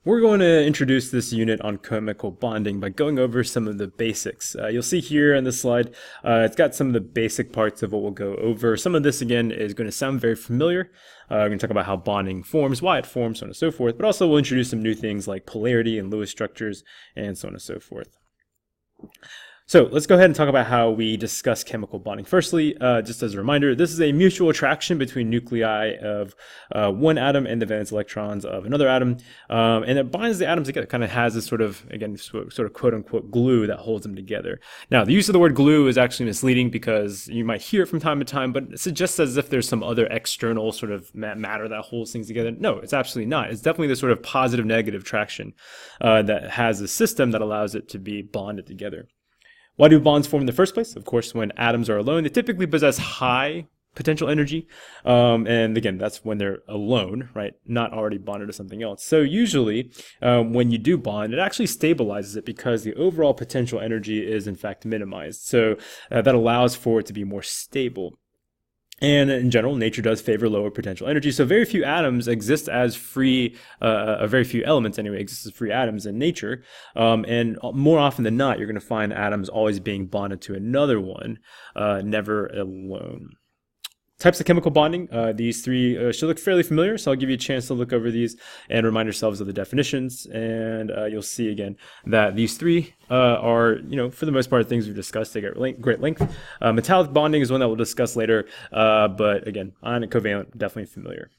We're going to introduce this unit on chemical bonding by going over some of the basics. You'll see here on this slide, it's got some of the basic parts of what we'll go over. Some of this, again, is going to sound very familiar. We're going to talk about how bonding forms, why it forms, so on and so forth, but also we'll introduce some new things like polarity and Lewis structures, and so on and so forth. So let's go ahead and talk about how we discuss chemical bonding. Firstly, just as a reminder, this is a mutual attraction between nuclei of one atom and the valence electrons of another atom, and it binds the atoms together. It kind of has this sort of, again, sort of quote-unquote glue that holds them together. Now, the use of the word glue is actually misleading because you might hear it from time to time, but it suggests as if there's some other external sort of matter that holds things together. No, it's absolutely not. It's definitely this sort of positive-negative traction that has a system that allows it to be bonded together. Why do bonds form in the first place? Of course, when atoms are alone, they typically possess high potential energy. And again, that's when they're alone, right? Not already bonded to something else. So usually, when you do bond, it actually stabilizes it because the overall potential energy is in fact minimized. So that allows for it to be more stable. And in general, nature does favor lower potential energy. So very few atoms exist as free, very few elements anyway exist as free atoms in nature. And more often than not, you're going to find atoms always being bonded to another one, never alone. Types of chemical bonding, these three should look fairly familiar, so I'll give you a chance to look over these and remind yourselves of the definitions, and you'll see again that these three are, for the most part, things we've discussed at great length. Metallic bonding is one that we'll discuss later, but again, ionic covalent, definitely familiar.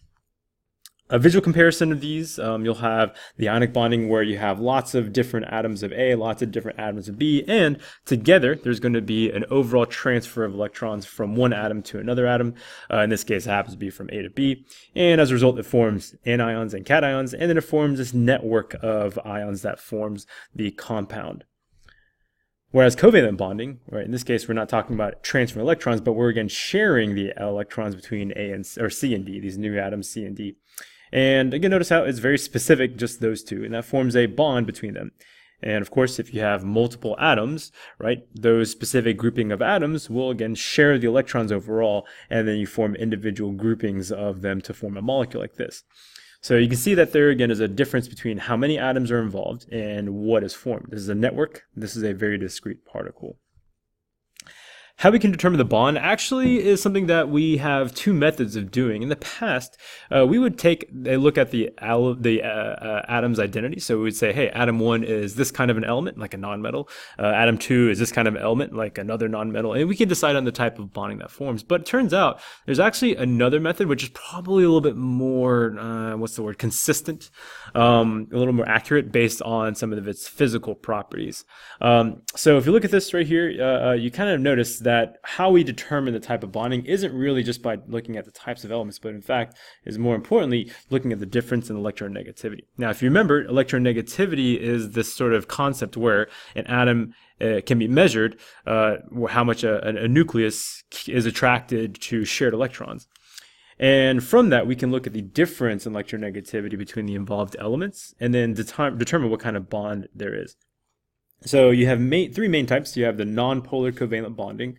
A visual comparison of these, you'll have the ionic bonding where you have lots of different atoms of A, lots of different atoms of B, and together there's going to be an overall transfer of electrons from one atom to another atom. In this case, it happens to be from A to B. And as a result, it forms anions and cations, and then it forms this network of ions that forms the compound. Whereas covalent bonding, right, in this case, we're not talking about transferring electrons, but we're again sharing the electrons between C and D, these new atoms C and D. And again, notice how it's very specific, just those two, and that forms a bond between them. And of course, if you have multiple atoms, right, those specific grouping of atoms will again share the electrons overall, and then you form individual groupings of them to form a molecule like this. So you can see that there again is a difference between how many atoms are involved and what is formed. This is a network. This is a very discrete particle. How we can determine the bond actually is something that we have two methods of doing. In the past, we would take a look at the atom's identity. So we would say, hey, atom 1 is this kind of an element, like a nonmetal. Atom 2 is this kind of element, like another nonmetal. And we can decide on the type of bonding that forms. But it turns out there's actually another method, which is probably a little bit more, consistent, a little more accurate based on some of its physical properties. So if you look at this right here, you kind of notice that how we determine the type of bonding isn't really just by looking at the types of elements, but in fact is more importantly looking at the difference in electronegativity. Now, if you remember, electronegativity is this sort of concept where an atom can be measured, how much a nucleus is attracted to shared electrons. And from that, we can look at the difference in electronegativity between the involved elements and then determine what kind of bond there is. So you have three main types. You have the nonpolar covalent bonding,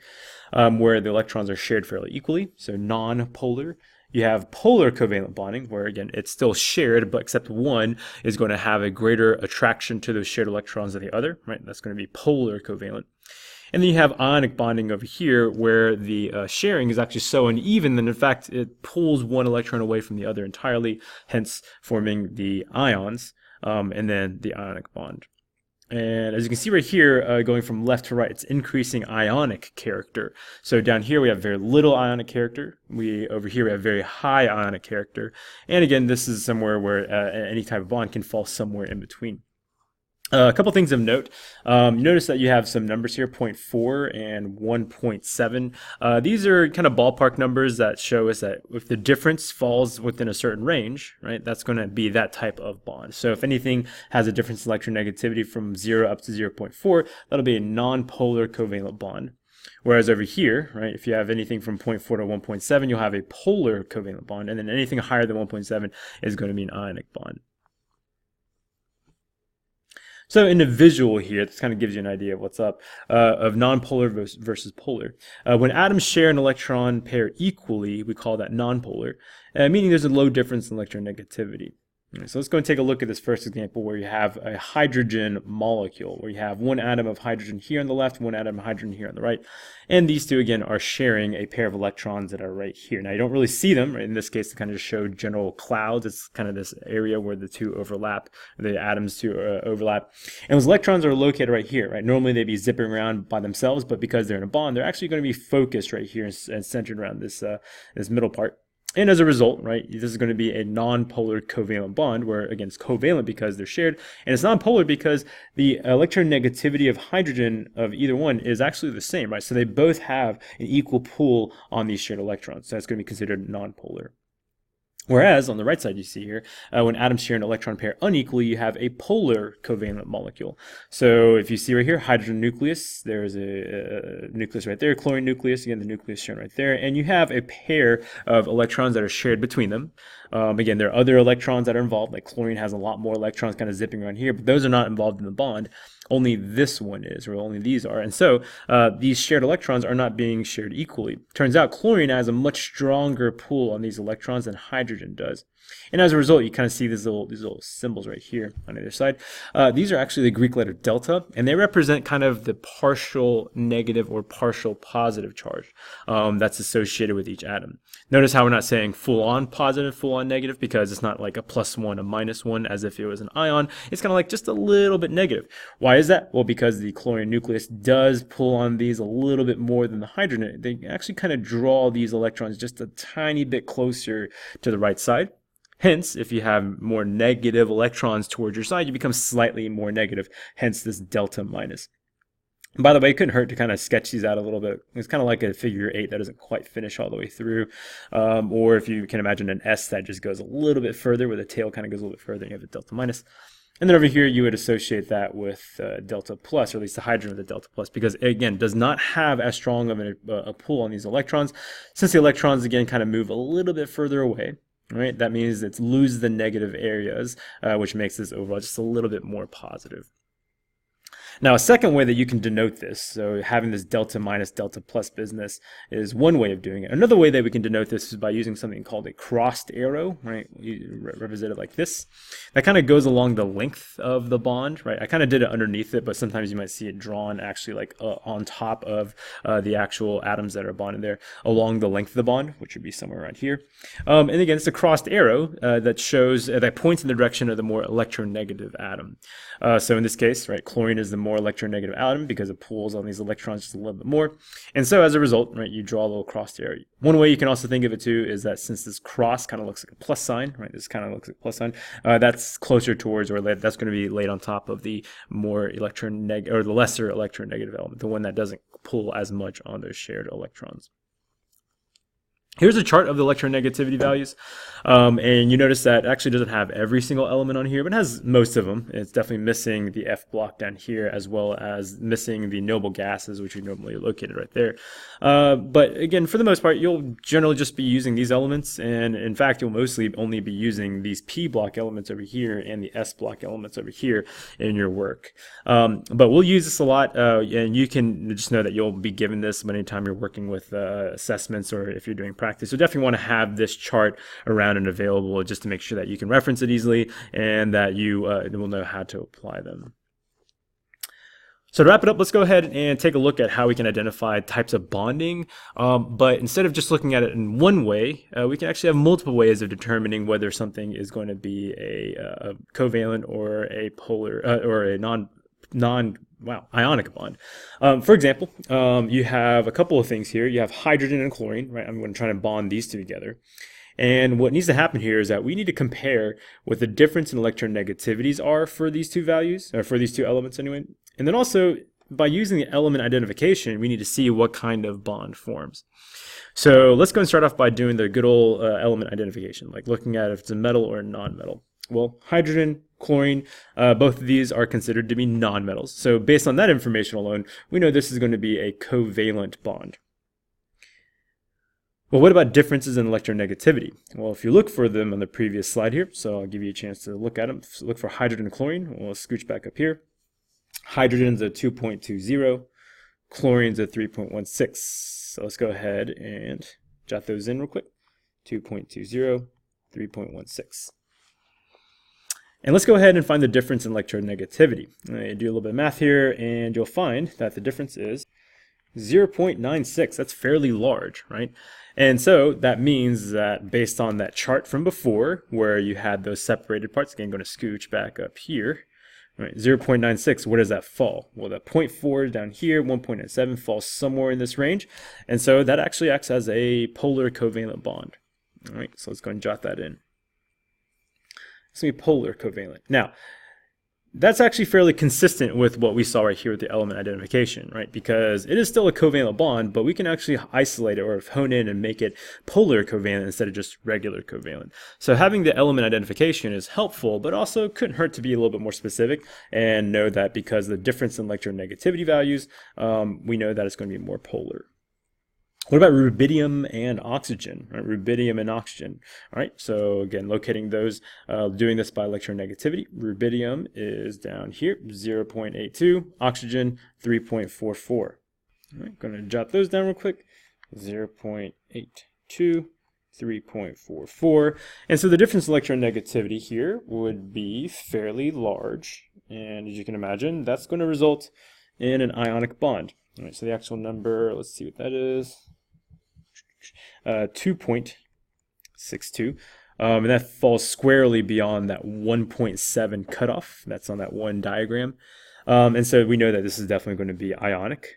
where the electrons are shared fairly equally, so nonpolar. You have polar covalent bonding, where again it's still shared, but except one is going to have a greater attraction to those shared electrons than the other, right? That's going to be polar covalent. And then you have ionic bonding over here, where the sharing is actually so uneven that in fact it pulls one electron away from the other entirely, hence forming the ions, and then the ionic bond. And as you can see right here, going from left to right, it's increasing ionic character. So down here we have very little ionic character. Over here we have very high ionic character. And again, this is somewhere where any type of bond can fall somewhere in between. A couple things of note. Notice that you have some numbers here, 0.4 and 1.7. These are kind of ballpark numbers that show us that if the difference falls within a certain range, right, that's going to be that type of bond. So if anything has a difference in electronegativity from 0 up to 0.4, that'll be a nonpolar covalent bond. Whereas over here, right, if you have anything from 0.4 to 1.7, you'll have a polar covalent bond, and then anything higher than 1.7 is going to be an ionic bond. So in the visual here, this kind of gives you an idea of what's up, of nonpolar versus polar. When atoms share an electron pair equally, we call that nonpolar, meaning there's a low difference in electronegativity. So let's go and take a look at this first example where you have a hydrogen molecule, where you have one atom of hydrogen here on the left, one atom of hydrogen here on the right, and these two again are sharing a pair of electrons that are right here. Now you don't really see them, right? In this case, to kind of just show general clouds. It's kind of this area where the two overlap, the atoms two overlap, and those electrons are located right here, right? Normally they'd be zipping around by themselves, but because they're in a bond, they're actually going to be focused right here and centered around this this middle part. And as a result, right, this is going to be a non-polar covalent bond, where again it's covalent because they're shared, and it's non-polar because the electronegativity of hydrogen of either one is actually the same, right? So they both have an equal pull on these shared electrons, so that's going to be considered non-polar. Whereas on the right side you see here, when atoms share an electron pair unequally, you have a polar covalent molecule. So if you see right here, hydrogen nucleus, there's a nucleus right there, chlorine nucleus, again the nucleus shown right there, and you have a pair of electrons that are shared between them. Again, there are other electrons that are involved, like chlorine has a lot more electrons kind of zipping around here, but those are not involved in the bond. Only this one is, or only these are. And so these shared electrons are not being shared equally. Turns out chlorine has a much stronger pull on these electrons than hydrogen does. And as a result, you kind of see these little symbols right here on either side. These are actually the Greek letter delta, and they represent kind of the partial negative or partial positive charge that's associated with each atom. Notice how we're not saying full on positive, full on negative, because it's not like a +1, a -1, as if it was an ion. It's kind of like just a little bit negative. Why is that? Well, because the chlorine nucleus does pull on these a little bit more than the hydrogen. They actually kind of draw these electrons just a tiny bit closer to the right side. Hence, if you have more negative electrons towards your side, you become slightly more negative, hence this delta minus. And by the way, it couldn't hurt to kind of sketch these out a little bit. It's kind of like a figure 8 that doesn't quite finish all the way through. Or if you can imagine an S that just goes a little bit further, where the tail kind of goes a little bit further, and you have a delta minus. And then over here, you would associate that with delta plus, or at least the hydrogen with the delta plus, because it, again, does not have as strong of a pull on these electrons. Since the electrons, again, kind of move a little bit further away, right? That means it loses the negative areas, which makes this overall just a little bit more positive. Now, a second way that you can denote this, so having this delta minus delta plus business, is one way of doing it. Another way that we can denote this is by using something called a crossed arrow, right? You represent it like this. That kind of goes along the length of the bond, right? I kind of did it underneath it, but sometimes you might see it drawn actually like on top of the actual atoms that are bonded there along the length of the bond, which would be somewhere around here. And again, it's a crossed arrow that shows, that points in the direction of the more electronegative atom. So in this case, right, chlorine is the more electronegative atom because it pulls on these electrons just a little bit more. And so as a result, right, you draw a little crossed arrow. One way you can also think of it too is that since this cross kind of looks like a plus sign, right, this kind of looks like a plus sign, that's closer towards, or that's going to be laid on top of the more or the lesser electronegative element, the one that doesn't pull as much on those shared electrons. Here's a chart of the electronegativity values, and you notice that it actually doesn't have every single element on here, but it has most of them. It's definitely missing the F block down here, as well as missing the noble gases, which are normally located right there. But again, for the most part, you'll generally just be using these elements, and in fact, you'll mostly only be using these P block elements over here and the S block elements over here in your work. But we'll use this a lot, and you can just know that you'll be given this anytime you're working with assessments or if you're doing practice. So definitely want to have this chart around and available just to make sure that you can reference it easily and that you will know how to apply them. So to wrap it up, let's go ahead and take a look at how we can identify types of bonding. But instead of just looking at it in one way, we can actually have multiple ways of determining whether something is going to be a covalent or a polar or a ionic bond. For example, you have a couple of things here. You have hydrogen and chlorine, right? I'm going to try to bond these two together. And what needs to happen here is that we need to compare what the difference in electronegativities are for these two values, or for these two elements anyway. And then also, by using the element identification, we need to see what kind of bond forms. So let's go and start off by doing the good old element identification, like looking at if it's a metal or a non-metal. Well, hydrogen, chlorine, both of these are considered to be nonmetals. So based on that information alone, we know this is going to be a covalent bond. Well, what about differences in electronegativity? Well, if you look for them on the previous slide here, so I'll give you a chance to look at them. So look for hydrogen and chlorine. We'll scooch back up here. Hydrogen's at 2.20, chlorine's at 3.16. So let's go ahead and jot those in real quick. 2.20, 3.16. And let's go ahead and find the difference in electronegativity. Do a little bit of math here, and you'll find that the difference is 0.96. That's fairly large, right? And so that means that based on that chart from before, where you had those separated parts, again, going to scooch back up here, right, 0.96, where does that fall? Well, that 0.4 down here, 1.97 falls somewhere in this range. And so that actually acts as a polar covalent bond. All right, so let's go and jot that in. It's going to be polar covalent. Now, that's actually fairly consistent with what we saw right here with the element identification, right? Because it is still a covalent bond, but we can actually isolate it or hone in and make it polar covalent instead of just regular covalent. So having the element identification is helpful, but also couldn't hurt to be a little bit more specific and know that because of the difference in electronegativity values, we know that it's going to be more polar. What about rubidium and oxygen? Right? Rubidium and oxygen. All right, so again, locating those, doing this by electronegativity. Rubidium is down here, 0.82. Oxygen, 3.44. All right, going to jot those down real quick. 0.82, 3.44. And so the difference in electronegativity here would be fairly large. And as you can imagine, that's going to result in an ionic bond. All right, so the actual number, let's see what that is. 2.62. And that falls squarely beyond that 1.7 cutoff. That's on that one diagram. And so we know that this is definitely going to be ionic.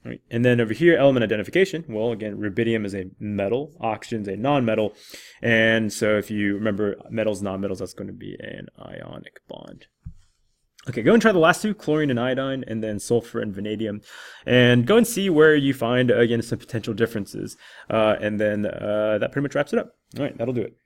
Right. And then over here, element identification. Well, again, rubidium is a metal, oxygen is a non-metal. And so if you remember metals, non-metals, that's going to be an ionic bond. Okay, go and try the last two, chlorine and iodine, and then sulfur and vanadium, and go and see where you find, again, some potential differences. And then that pretty much wraps it up. All right, that'll do it.